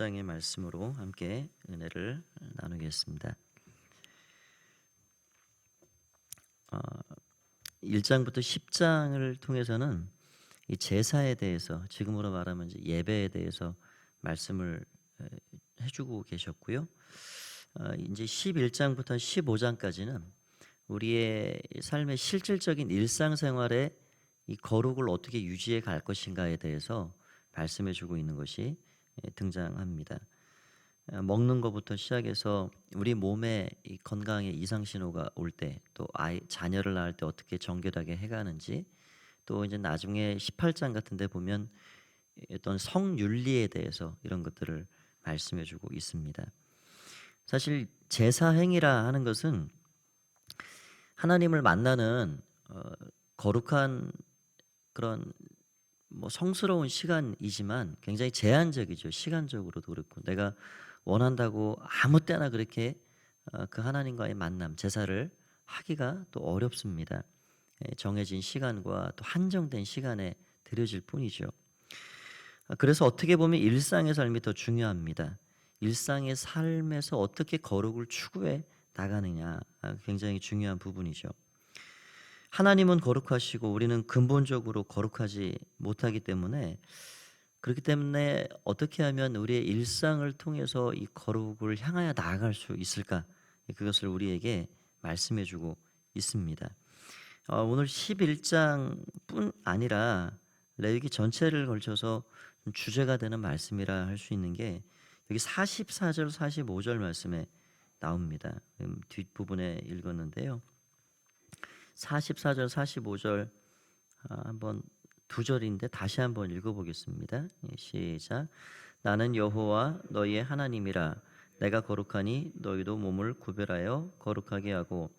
일상의 말씀으로 함께 은혜를 나누겠습니다. 어, 1장부터 10장을 통해서는 이 제사에 대해서, 지금으로 말하면 이제 예배에 대해서 말씀을 해주고 계셨고요. 이제 11장부터 15장까지는 우리의 삶의 실질적인 일상생활에 이 거룩을 어떻게 유지해 갈 것인가에 대해서 말씀해 주고 있는 것이 등장합니다. 먹는 것부터 시작해서 우리 몸에 이 건강에 이상 신호가 올 때, 또 자녀를 낳을 때 어떻게 정결하게 해가는지, 또 이제 나중에 18장 같은 데 보면 어떤 성윤리에 대해서 이런 것들을 말씀해 주고 있습니다. 사실 제사 행위라 하는 것은 하나님을 만나는 거룩한 그런 성스러운 시간이지만 굉장히 제한적이죠. 시간적으로도 그렇고, 내가 원한다고 아무 때나 그렇게 그 하나님과의 만남, 제사를 하기가 또 어렵습니다. 정해진 시간과 또 한정된 시간에 드려질 뿐이죠. 그래서 어떻게 보면 일상의 삶이 더 중요합니다. 일상의 삶에서 어떻게 거룩을 추구해 나가느냐, 굉장히 중요한 부분이죠. 하나님은 거룩하시고 우리는 근본적으로 거룩하지 못하기 때문에, 그렇기 때문에 어떻게 하면 우리의 일상을 통해서 이 거룩을 향하여 나아갈 수 있을까? 그것을 우리에게 말씀해 주고 있습니다. 오늘 11장뿐 아니라 레위기 전체를 걸쳐서 주제가 되는 말씀이라 할 수 있는 게 여기 44절 45절 말씀에 나옵니다. 뒷부분에 읽었는데요. 44절 45절 한번 두 절인데 다시 한번 읽어보겠습니다. 시작. 나는 여호와 너희의 하나님이라. 내가 거룩하니 너희도 몸을 구별하여 거룩하게 하고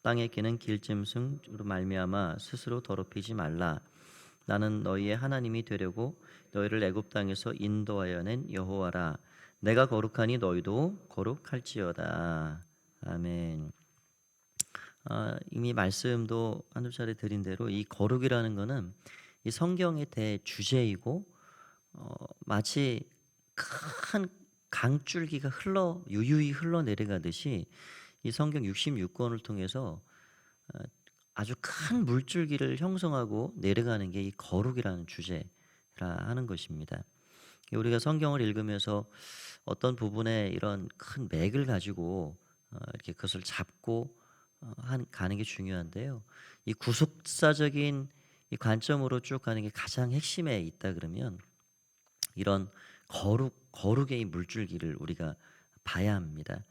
땅에 기는 길짐승으로 말미암아 스스로 더럽히지 말라. 나는 너희의 하나님이 되려고 너희를 애굽 땅에서 인도하여 낸 여호와라. 내가 거룩하니 너희도 거룩할지어다. 아멘. 이미 말씀도 한두 차례 드린 대로 이 거룩이라는 것은 이 성경의 대주제이고, 마치 큰 강줄기가 유유히 흘러내려가듯이 이 성경 66권을 통해서 아주 큰 물줄기를 형성하고 내려가는 게 이 거룩이라는 주제라 하는 것입니다. 우리가 성경을 읽으면서 어떤 부분에 이런 큰 맥을 가지고 이렇게 그것을 잡고 가는 게 중요한데요. 이 구속사적인 이 관점으로 쭉 가는 게 가장 핵심에 있다 그러면 이런 거룩의 이 물줄기를 우리가 봐야 합니다.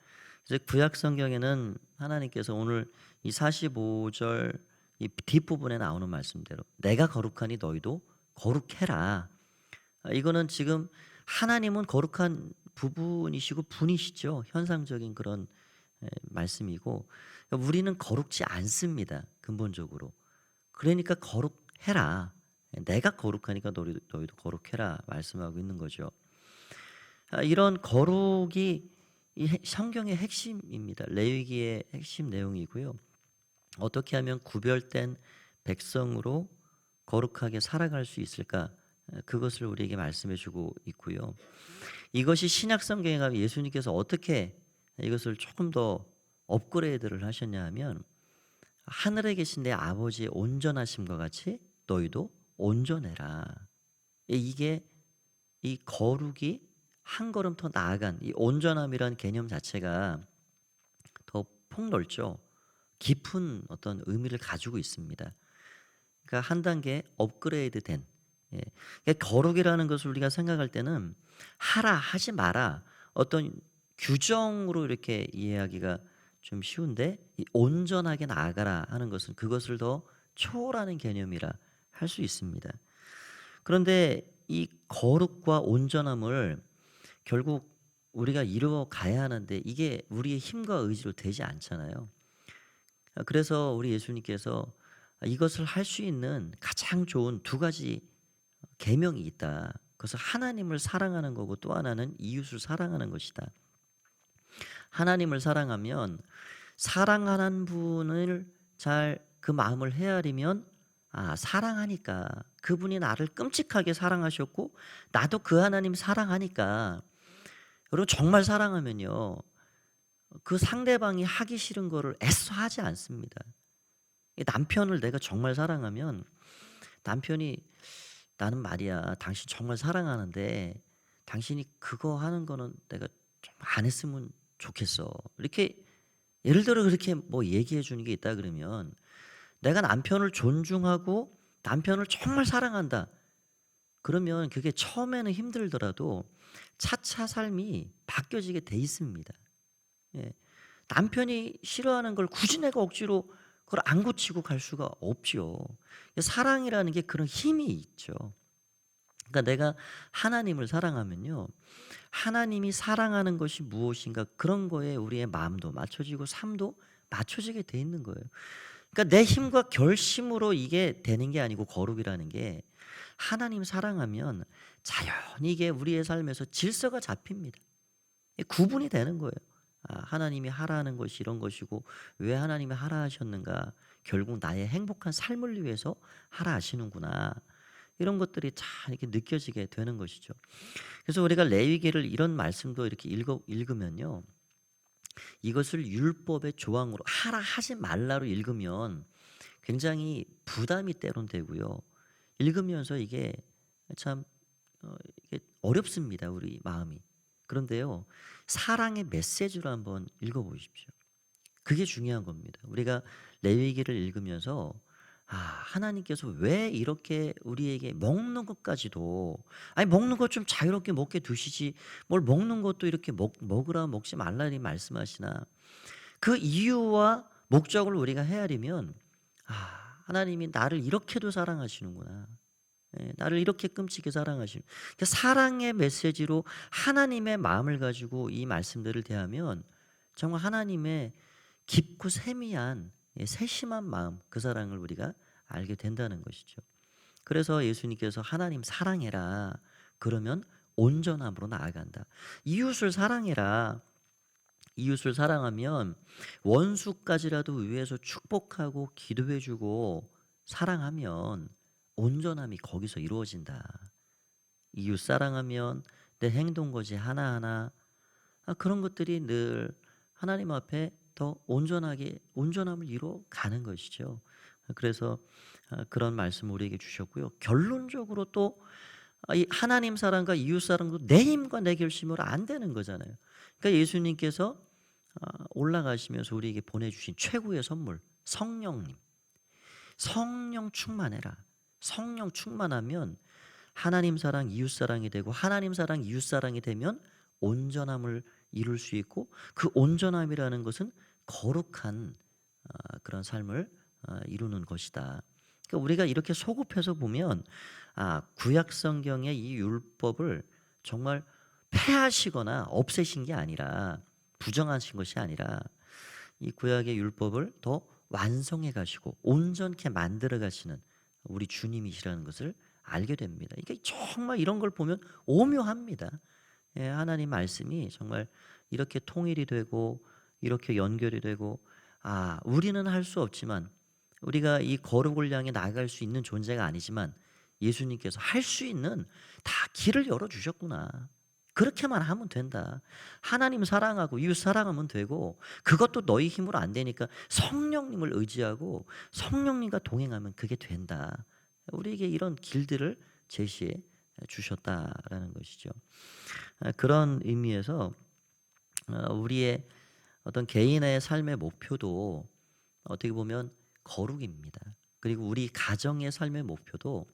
그래서 구약 성경에는 하나님께서 오늘 이 45절 이 뒷부분에 나오는 말씀대로 내가 거룩하니 너희도 거룩해라. 이거는 지금 하나님은 거룩한 부분이시고 분이시죠. 현상적인 그런 말씀이고, 우리는 거룩지 않습니다. 근본적으로. 그러니까 거룩해라. 내가 거룩하니까 너희도 거룩해라 말씀하고 있는 거죠. 이런 거룩이 이 성경의 핵심입니다. 레위기의 핵심 내용이고요. 어떻게 하면 구별된 백성으로 거룩하게 살아갈 수 있을까? 그것을 우리에게 말씀해 주고 있고요. 이것이 신약 성경에 가면 예수님께서 어떻게 이것을 조금 더 업그레이드를 하셨냐 하면, 하늘에 계신 내 아버지의 온전하심과 같이 너희도 온전해라. 이게 이 거룩이 한 걸음 더 나아간 이 온전함이라는 개념 자체가 더 폭넓죠. 깊은 어떤 의미를 가지고 있습니다. 그러니까 한 단계 업그레이드된, 그러니까 거룩이라는 것을 우리가 생각할 때는 하라 하지 마라 어떤 규정으로 이렇게 이해하기가 좀 쉬운데, 이 온전하게 나아가라 하는 것은 그것을 더 초월하는 개념이라 할 수 있습니다. 그런데 이 거룩과 온전함을 결국 우리가 이루어 가야 하는데 이게 우리의 힘과 의지로 되지 않잖아요. 그래서 우리 예수님께서 이것을 할 수 있는 가장 좋은 두 가지 계명이 있다. 그것은 하나님을 사랑하는 거고, 또 하나는 이웃을 사랑하는 것이다. 하나님을 사랑하면 사랑하는 분을 잘 그 마음을 헤아리면, 사랑하니까 그분이 나를 끔찍하게 사랑하셨고 나도 그 하나님 사랑하니까 여러분 정말 사랑하면요. 그 상대방이 하기 싫은 거를 애써 하지 않습니다. 이 남편을 내가 정말 사랑하면 남편이 "나는 말이야 당신 정말 사랑하는데 당신이 그거 하는 거는 내가 좀 안 했으면 좋겠어." 이렇게 예를 들어 그렇게 뭐 얘기해 주는 게 있다 그러면 내가 남편을 존중하고 남편을 정말 사랑한다. 그러면 그게 처음에는 힘들더라도 차차 삶이 바뀌어지게 돼 있습니다. 예. 남편이 싫어하는 걸 굳이 내가 억지로 그걸 안 고치고 갈 수가 없죠. 사랑이라는 게 그런 힘이 있죠. 그러니까 내가 하나님을 사랑하면요. 하나님이 사랑하는 것이 무엇인가 그런 거에 우리의 마음도 맞춰지고 삶도 맞춰지게 돼 있는 거예요. 그러니까 내 힘과 결심으로 이게 되는 게 아니고 거룩이라는 게 하나님 사랑하면 자연히 이게 우리의 삶에서 질서가 잡힙니다. 구분이 되는 거예요. 아, 하나님이 하라는 것이 이런 것이고 왜 하나님이 하라 하셨는가? 결국 나의 행복한 삶을 위해서 하라 하시는구나. 이런 것들이 잘 이렇게 느껴지게 되는 것이죠. 그래서 우리가 레위기를 이런 말씀도 이렇게 읽으면요. 이것을 율법의 조항으로 하라 하지 말라로 읽으면 굉장히 부담이 때론 되고요. 읽으면서 이게 참 이게 어렵습니다. 우리 마음이. 그런데요. 사랑의 메시지로 한번 읽어 보십시오. 그게 중요한 겁니다. 우리가 레위기를 읽으면서 아, 하나님께서 왜 이렇게 우리에게 먹는 것까지도 아니 먹는 것 좀 자유롭게 먹게 두시지 뭘 먹는 것도 이렇게 먹으라 먹지 말라 이 말씀하시나 그 이유와 목적을 우리가 헤아리면 아, 하나님이 나를 이렇게도 사랑하시는구나. 예, 나를 이렇게 끔찍히 사랑하시는 그러니까 사랑의 메시지로 하나님의 마음을 가지고 이 말씀들을 대하면 정말 하나님의 깊고 세미한 세심한 마음 그 사랑을 우리가 알게 된다는 것이죠. 그래서 예수님께서 하나님 사랑해라 그러면 온전함으로 나아간다. 이웃을 사랑해라. 이웃을 사랑하면 원수까지라도 위해서 축복하고 기도해주고 사랑하면 온전함이 거기서 이루어진다. 이웃 사랑하면 내 행동 거지 하나하나 그런 것들이 늘 하나님 앞에 더 온전하게 온전함을 이루어 가는 것이죠. 그래서 그런 말씀을 우리에게 주셨고요. 결론적으로 또 이 하나님 사랑과 이웃 사랑도 내 힘과 내 결심으로 안 되는 거잖아요. 그러니까 예수님께서 올라가시면서 우리에게 보내주신 최고의 선물 성령님. 성령 충만해라. 성령 충만하면 하나님 사랑, 이웃 사랑이 되고 하나님 사랑, 이웃 사랑이 되면 온전함을 이룰 수 있고 그 온전함이라는 것은 거룩한 그런 삶을 이루는 것이다. 그러니까 우리가 이렇게 소급해서 보면 아, 구약 성경의 이 율법을 정말 폐하시거나 없애신 게 아니라 부정하신 것이 아니라 이 구약의 율법을 더 완성해 가시고 온전케 만들어 가시는 우리 주님이시라는 것을 알게 됩니다. 이게 정말 이런 걸 보면 오묘합니다. 예, 하나님 말씀이 정말 이렇게 통일이 되고 이렇게 연결이 되고 아, 우리는 할 수 없지만 우리가 이 거룩을 향해 나아갈 수 있는 존재가 아니지만 예수님께서 할 수 있는 다 길을 열어 주셨구나. 그렇게만 하면 된다. 하나님 사랑하고 이웃 사랑하면 되고 그것도 너희 힘으로 안 되니까 성령님을 의지하고 성령님과 동행하면 그게 된다. 우리에게 이런 길들을 제시해 주셨다라는 것이죠. 그런 의미에서 우리의 어떤 개인의 삶의 목표도 어떻게 보면 거룩입니다. 그리고 우리 가정의 삶의 목표도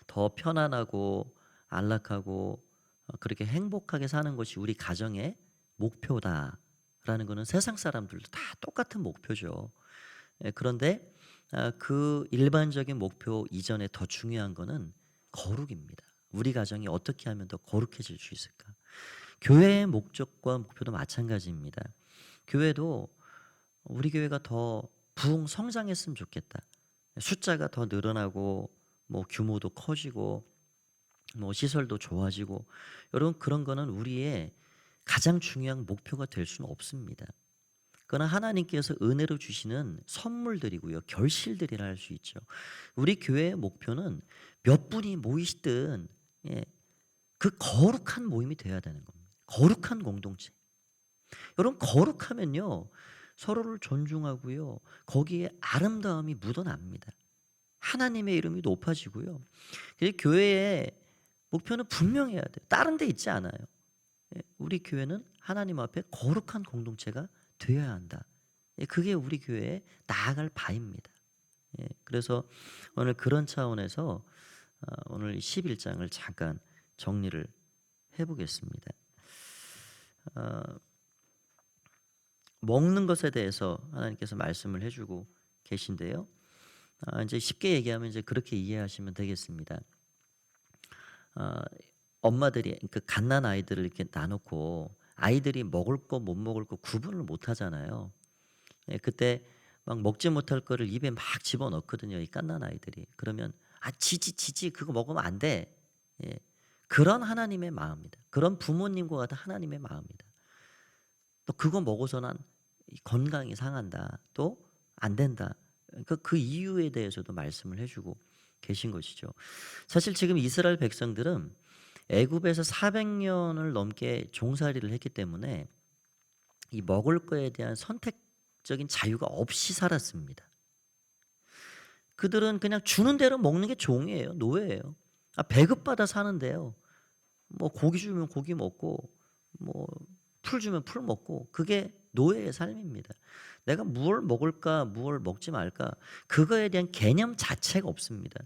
더 편안하고 안락하고 그렇게 행복하게 사는 것이 우리 가정의 목표다라는 것은 세상 사람들도 다 똑같은 목표죠. 그런데 그 일반적인 목표 이전에 더 중요한 것은 거룩입니다. 우리 가정이 어떻게 하면 더 거룩해질 수 있을까? 교회의 목적과 목표도 마찬가지입니다. 교회도 우리 교회가 더 부흥 성장했으면 좋겠다. 숫자가 더 늘어나고 뭐 규모도 커지고 뭐 시설도 좋아지고 여러분 그런 거는 우리의 가장 중요한 목표가 될 수는 없습니다. 그러나 하나님께서 은혜로 주시는 선물들이고요. 결실들이라 할 수 있죠. 우리 교회의 목표는 몇 분이 모이시든 예, 그 거룩한 모임이 되어야 되는 겁니다. 거룩한 공동체. 여러분 거룩하면요. 서로를 존중하고요. 거기에 아름다움이 묻어납니다. 하나님의 이름이 높아지고요. 교회의 목표는 분명해야 돼요. 다른 데 있지 않아요. 우리 교회는 하나님 앞에 거룩한 공동체가 되어야 한다. 그게 우리 교회의 나아갈 바입니다. 그래서 오늘 그런 차원에서 오늘 11장을 잠깐 정리를 해보겠습니다. 먹는 것에 대해서 하나님께서 말씀을 해주고 계신데요. 이제 쉽게 얘기하면 이제 그렇게 이해하시면 되겠습니다. 엄마들이 그러니까 갓난 아이들을 이렇게 놔놓고 아이들이 먹을 거 못 먹을 거 구분을 못 하잖아요. 그때 막 먹지 못할 거를 입에 막 집어넣거든요. 이 갓난 아이들이. 그러면 지지 그거 먹으면 안 돼. 그런 하나님의 마음입니다. 그런 부모님과 같은 하나님의 마음입니다. 또 그거 먹어서는 건강이 상한다. 또 안 된다. 그러니까 그 이유에 대해서도 말씀을 해주고 계신 것이죠. 사실 지금 이스라엘 백성들은 애굽에서 400년을 넘게 종살이를 했기 때문에 이 먹을 거에 대한 선택적인 자유가 없이 살았습니다. 그들은 그냥 주는 대로 먹는 게 종이에요. 노예예요. 배급받아 사는데요. 뭐 고기 주면 고기 먹고 뭐 풀 주면 풀 먹고 그게 노예의 삶입니다. 내가 무엇을 먹을까 무엇을 먹지 말까 그거에 대한 개념 자체가 없습니다.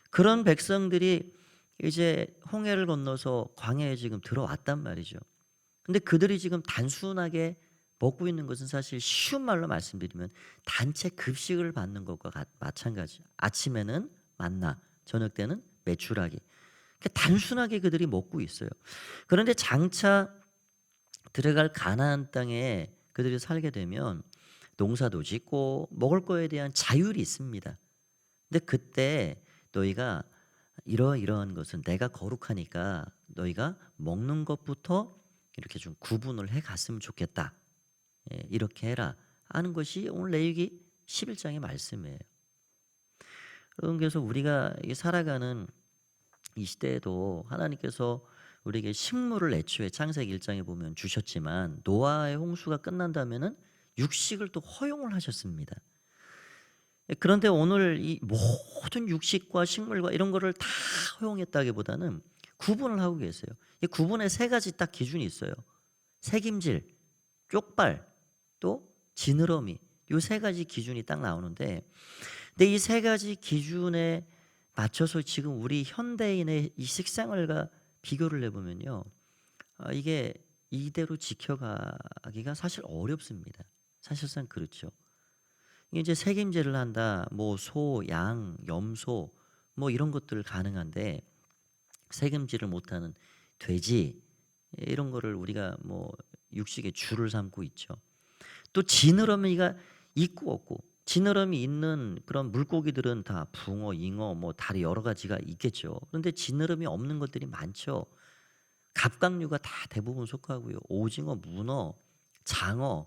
그런 백성들이 이제 홍해를 건너서 광야에 지금 들어왔단 말이죠. 근데 그들이 지금 단순하게 먹고 있는 것은 사실 쉬운 말로 말씀드리면 단체 급식을 받는 것과 마찬가지. 아침에는 만나, 저녁 때는 메추라기. 단순하게 그들이 먹고 있어요. 그런데 장차 들어갈 가나안 땅에 그들이 살게 되면 농사도 짓고 먹을 거에 대한 자율이 있습니다. 근데 그때 너희가 이러이러한 것은 내가 거룩하니까 너희가 먹는 것부터 이렇게 좀 구분을 해 갔으면 좋겠다. 이렇게 해라 하는 것이 오늘 레위기 11장의 말씀이에요. 그래서 우리가 살아가는 이 시대에도 하나님께서 우리에게 식물을 애초에 창세기 1장에 보면 주셨지만 노아의 홍수가 끝난다면은 육식을 또 허용을 하셨습니다. 그런데 오늘 이 모든 육식과 식물과 이런 거를 다 허용했다기보다는 구분을 하고 계세요. 이 구분에 세 가지 딱 기준이 있어요. 색임질, 쪽발, 또 지느러미. 요 세 가지 기준이 딱 나오는데 근데 이 세 가지 기준에 맞춰서 지금 우리 현대인의 이 식생활과 비교를 해보면요. 이게 이대로 지켜가기가 사실 어렵습니다. 사실상 그렇죠. 이제 색임질을 한다. 뭐 소, 양, 염소 뭐 이런 것들 가능한데 색임질을 못하는 돼지 이런 거를 우리가 뭐 육식의 주를 삼고 있죠. 또 지느러미가 있고 없고 지느러미 있는 그런 물고기들은 다 붕어, 잉어 뭐 다리 여러 가지가 있겠죠. 그런데 지느러미 없는 것들이 많죠. 갑각류가 다 대부분 속하고요. 오징어, 문어, 장어.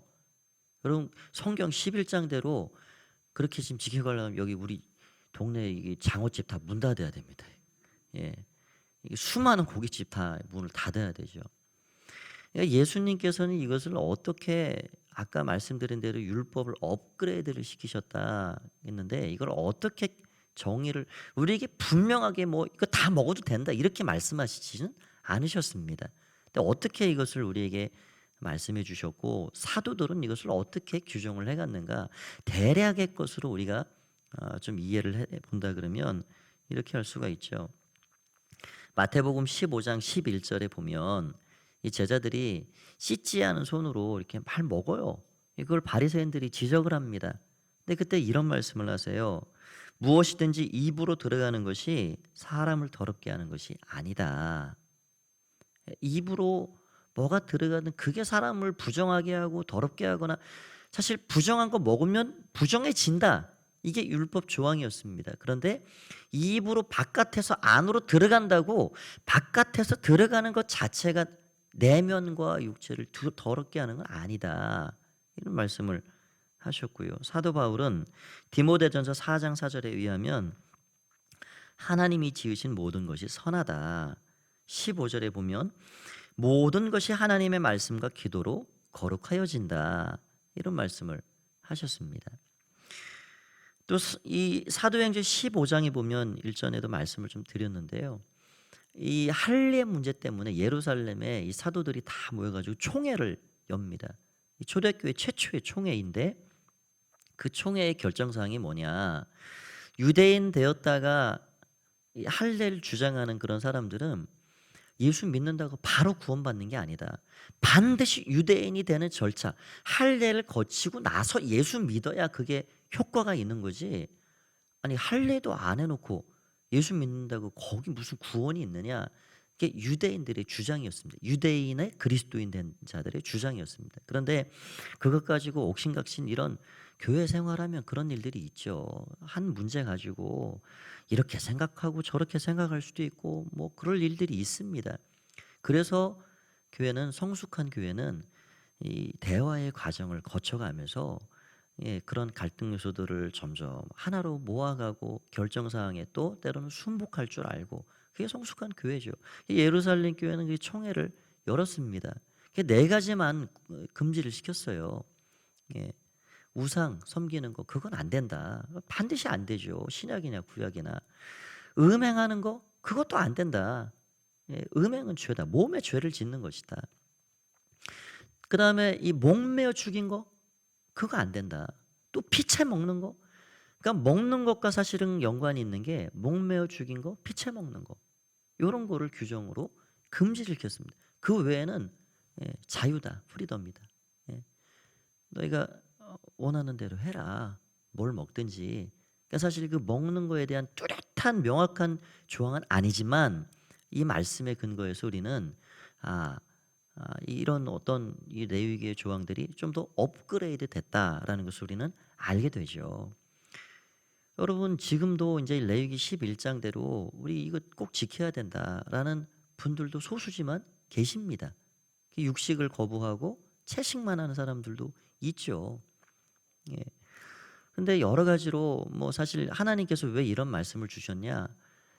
여러분 성경 11장대로 그렇게 지금 지켜가려면 여기 우리 동네 이게 장어집 다 문 닫아야 됩니다. 이게 수많은 고깃집 다 문을 닫아야 되죠. 예수님께서는 이것을 어떻게 아까 말씀드린 대로 율법을 업그레이드를 시키셨다 했는데 이걸 어떻게 정의를 우리에게 분명하게 뭐 이거 다 먹어도 된다 이렇게 말씀하시지는 않으셨습니다. 근데 어떻게 이것을 우리에게 말씀해 주셨고 사도들은 이것을 어떻게 규정을 해갔는가 대략의 것으로 우리가 좀 이해를 해 본다 그러면 이렇게 할 수가 있죠. 마태복음 15장 11절에 보면 이 제자들이 씻지 않은 손으로 이렇게 말 먹어요. 이걸 바리새인들이 지적을 합니다. 근데 그때 이런 말씀을 하세요. 무엇이든지 입으로 들어가는 것이 사람을 더럽게 하는 것이 아니다. 입으로 뭐가 들어가든 그게 사람을 부정하게 하고 더럽게 하거나 사실 부정한 거 먹으면 부정해진다. 이게 율법 조항이었습니다. 그런데 입으로 바깥에서 안으로 들어간다고 바깥에서 들어가는 것 자체가 내면과 육체를 더럽게 하는 건 아니다. 이런 말씀을 하셨고요. 사도 바울은 디모데전서 4장 4절에 의하면 하나님이 지으신 모든 것이 선하다. 15절에 보면 모든 것이 하나님의 말씀과 기도로 거룩하여진다. 이런 말씀을 하셨습니다. 또 이 사도행전 15장에 보면 일전에도 말씀을 좀 드렸는데요. 이 할례 문제 때문에 예루살렘에 이 사도들이 다 모여가지고 총회를 엽니다. 이 초대교회 최초의 총회인데 그 총회의 결정사항이 뭐냐? 유대인 되었다가 이 할례를 주장하는 그런 사람들은 예수 믿는다고 바로 구원받는 게 아니다. 반드시 유대인이 되는 절차, 할례를 거치고 나서 예수 믿어야 그게 효과가 있는 거지. 아니 할례도 안 해놓고 예수 믿는다고 거기 무슨 구원이 있느냐? 이게 유대인들의 주장이었습니다. 유대인의 그리스도인 된 자들의 주장이었습니다. 그런데 그것 가지고 옥신각신 이런 교회 생활하면 그런 일들이 있죠. 한 문제 가지고 이렇게 생각하고 저렇게 생각할 수도 있고 뭐 그럴 일들이 있습니다. 그래서 교회는 성숙한 교회는 이 대화의 과정을 거쳐가면서 그런 갈등 요소들을 점점 하나로 모아가고 결정사항에 또 때로는 순복할 줄 알고 그게 성숙한 교회죠. 예루살렘 교회는 그 총회를 열었습니다. 네 가지만 금지를 시켰어요. 예, 우상 섬기는 거 그건 안 된다. 반드시 안 되죠. 신약이나 구약이나 음행하는 거 그것도 안 된다. 음행은 죄다. 몸에 죄를 짓는 것이다. 그 다음에 이 목매어 죽인 거 그거 안 된다. 또 피채 먹는 거. 그러니까 먹는 것과 사실은 연관이 있는 게 목매어 죽인 거, 피채 먹는 거. 이런 거를 규정으로 금지를 켰습니다. 그 외에는 자유다, 프리덤이다. 너희가 원하는 대로 해라. 뭘 먹든지. 그러니까 사실 그 먹는 거에 대한 뚜렷한 명확한 조항은 아니지만 이 말씀의 근거에서 우리는 이런 어떤 이 레위기의 조항들이 좀 더 업그레이드 됐다라는 것을 우리는 알게 되죠. 여러분 지금도 이제 레위기 11장대로 우리 이거 꼭 지켜야 된다라는 분들도 소수지만 계십니다. 육식을 거부하고 채식만 하는 사람들도 있죠. 예. 근데 여러 가지로 뭐 사실 하나님께서 왜 이런 말씀을 주셨냐?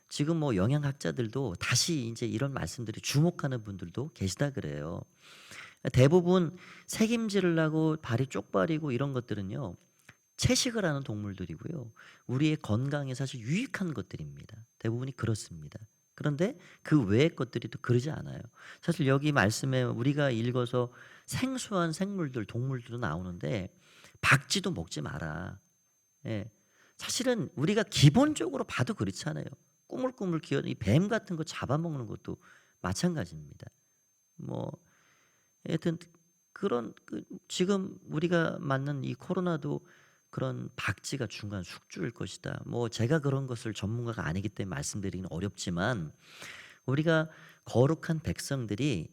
지금 뭐 영양학자들도 다시 이제 이런 말씀들이 주목하는 분들도 계시다 그래요. 대부분 책임지를 하고 발이 쪽발이고 이런 것들은요. 채식을 하는 동물들이고요. 우리의 건강에 사실 유익한 것들입니다. 대부분이 그렇습니다. 그런데 그 외의 것들이 또 그러지 않아요. 사실 여기 말씀에 우리가 읽어서 생소한 생물들, 동물들도 나오는데 박쥐도 먹지 마라. 예. 사실은 우리가 기본적으로 봐도 그렇잖아요. 꾸물꾸물 기어 이 뱀 같은 거 잡아먹는 것도 마찬가지입니다. 뭐 하여튼 그런 지금 우리가 맞는 이 코로나도 그런 박쥐가 중간 숙주일 것이다. 뭐 제가 그런 것을 전문가가 아니기 때문에 말씀드리기는 어렵지만 우리가 거룩한 백성들이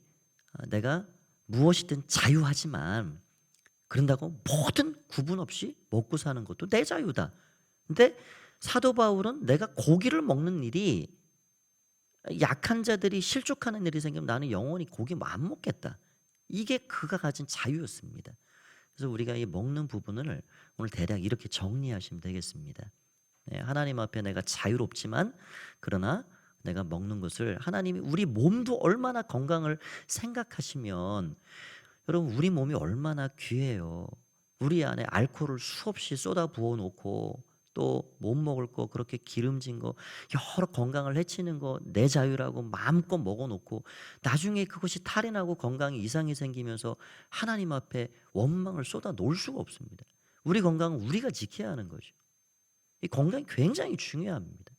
내가 무엇이든 자유하지만 그런다고 모든 구분 없이 먹고 사는 것도 내 자유다. 근데 사도 바울은 내가 고기를 먹는 일이 약한 자들이 실족하는 일이 생기면 나는 영원히 고기 안 먹겠다. 이게 그가 가진 자유였습니다. 그래서 우리가 이 먹는 부분을 오늘 대략 이렇게 정리하시면 되겠습니다. 하나님 앞에 내가 자유롭지만 그러나 내가 먹는 것을 하나님이 우리 몸도 얼마나 건강을 생각하시면 여러분 우리 몸이 얼마나 귀해요. 우리 안에 알코올을 수없이 쏟아 부어 놓고 또 못 먹을 거 그렇게 기름진 거 여러 건강을 해치는 거 내 자유라고 마음껏 먹어 놓고 나중에 그것이 탈이 나고 건강에 이상이 생기면서 하나님 앞에 원망을 쏟아 놓을 수가 없습니다. 우리 건강은 우리가 지켜야 하는 거죠. 이 건강이 굉장히 중요합니다.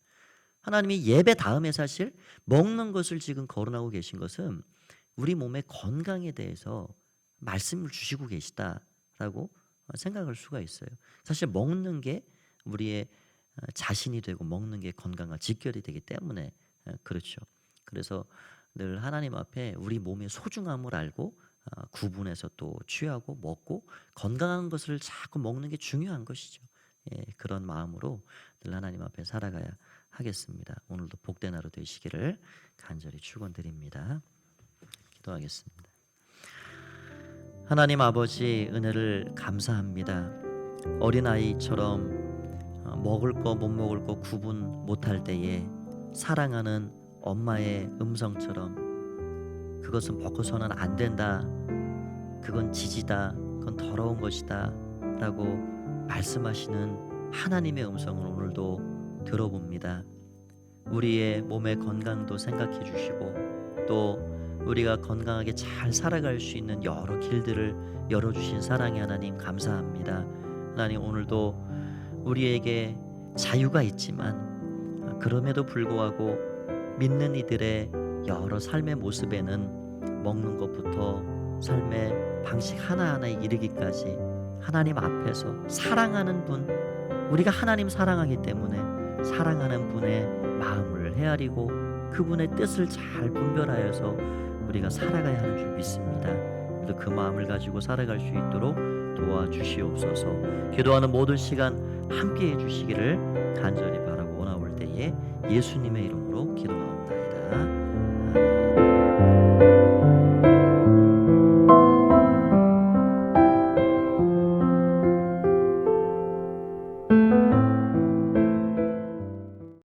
하나님이 예배 다음에 사실 먹는 것을 지금 거론하고 계신 것은 우리 몸의 건강에 대해서 말씀을 주시고 계시다라고 생각할 수가 있어요. 사실 먹는 게 우리의 자신이 되고 먹는 게 건강과 직결이 되기 때문에 그렇죠. 그래서 늘 하나님 앞에 우리 몸의 소중함을 알고 구분해서 또 취하고 먹고 건강한 것을 자꾸 먹는 게 중요한 것이죠. 그런 마음으로 늘 하나님 앞에 살아가야 하겠습니다. 오늘도 복된 하루 되시기를 간절히 축원드립니다. 기도하겠습니다. 하나님 아버지 은혜를 감사합니다. 어린아이처럼 먹을 거 못 먹을 거 구분 못할 때에 사랑하는 엄마의 음성처럼 그것 그것은 먹어서는 안 된다. 그건 지지다. 그건 더러운 것이다. 라고 말씀하시는 하나님의 음성을 오늘도 들어봅니다. 우리의 몸의 건강도 생각해 주시고 또 우리가 건강하게 잘 살아갈 수 있는 여러 길들을 열어주신 사랑의 하나님 감사합니다. 하나님 오늘도 우리에게 자유가 있지만 그럼에도 불구하고 믿는 이들의 여러 삶의 모습에는 먹는 것부터 삶의 방식 하나하나에 이르기까지 하나님 앞에서 사랑하는 분, 우리가 하나님 사랑하기 때문에 사랑하는 분의 마음을 헤아리고 그분의 뜻을 잘 분별하여서 우리가 살아가야 하는 줄 믿습니다. 그래서 그 마음을 가지고 살아갈 수 있도록 도와주시옵소서. 기도하는 모든 시간 함께해 주시기를 간절히 바라고 원하올 때에 예수님의 이름으로 기도하옵나이다. 아멘.